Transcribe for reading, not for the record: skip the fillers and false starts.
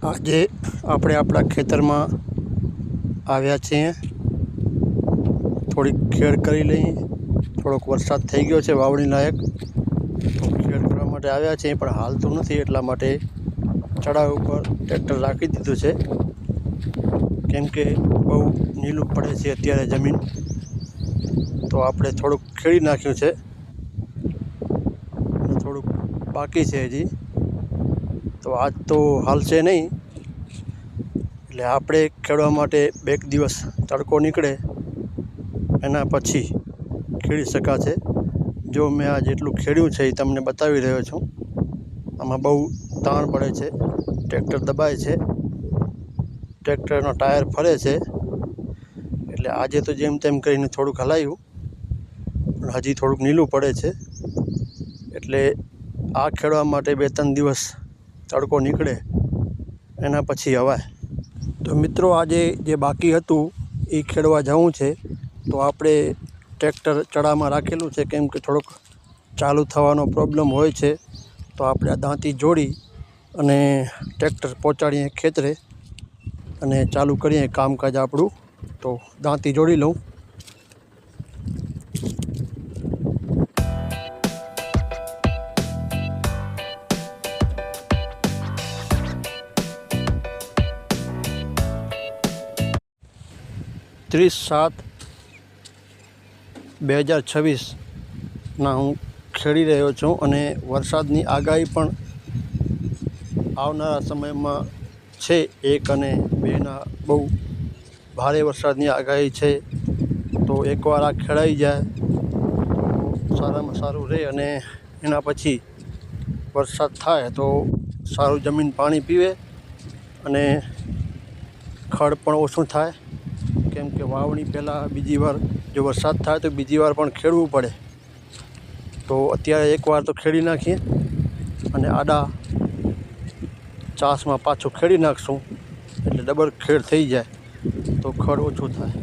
આજે આપણે આપણા ખેતરમાં આવ્યા છીએ। થોડીક ખેડ કરી લઈએ। થોડોક વરસાદ થઈ ગયો છે વાવણી લાયક, તો ખેડ કરવા માટે આવ્યા છીએ, પણ હાલતું નથી એટલા માટે ચડાવ ઉપર ટ્રેક્ટર રાખી દીધું છે, કેમ કે બહુ નીલું પડે છે અત્યારે જમીન। તો આપણે થોડુંક ખેડી નાખ્યું છે, થોડુંક બાકી છે હજી। તો આજ તો હાલશે નહીં, એટલે આપણે ખેડવા માટે 2 દિવસ તડકો નીકળે એના પછી ખેડી શકાશે। જો મેં આ જેટલું ખેડ્યું છે એ તમને બતાવી રહ્યો છું। આમાં બહુ તાણ પડે છે, ટ્રેક્ટર દબાય છે, ટ્રેક્ટરનો ટાયર ફરે છે, એટલે આજે તો જેમ તેમ કરીને થોડુંક હલાવ્યું, પણ હજી થોડુંક નીલું પડે છે, એટલે આ ખેડવા માટે 2-3 દિવસ તડકો નીકળે એના પછી હવાય। તો મિત્રો, આજે જે બાકી હતું એ ખેડવા જવું છે, તો આપણે ટ્રેક્ટર ચડામાં રાખેલું છે, કેમ કે થોડોક ચાલુ થવાનો પ્રોબ્લેમ હોય છે। તો આપણે આ દાંતી જોડી અને ટ્રેક્ટર પહોંચાડીએ ખેતરે અને ચાલુ કરીએ કામકાજ આપણું। તો દાંતી જોડી લઉં। (30/7/2026) હું ખેડી રહ્યો છું, અને વરસાદની આગાહી પણ આવનારા સમયમાં છે। 1 અને 2 બહુ ભારે વરસાદની આગાહી છે। તો એકવાર આ ખેડાઈ જાય તો સારામાં સારું રહે, અને એના પછી વરસાદ થાય તો સારું જમીન પાણી પીવે અને ખડ પણ ઓછું થાય, કેમ કે વાવણી પહેલાં બીજી વાર જો વરસાદ થાય તો બીજી વાર પણ ખેડવું પડે। તો અત્યારે એકવાર તો ખેડી નાખીએ અને આડા ચાસમાં પાછું ખેડી નાખશું, એટલે ડબલ ખેડ થઈ જાય તો ખડ ઓછું થાય।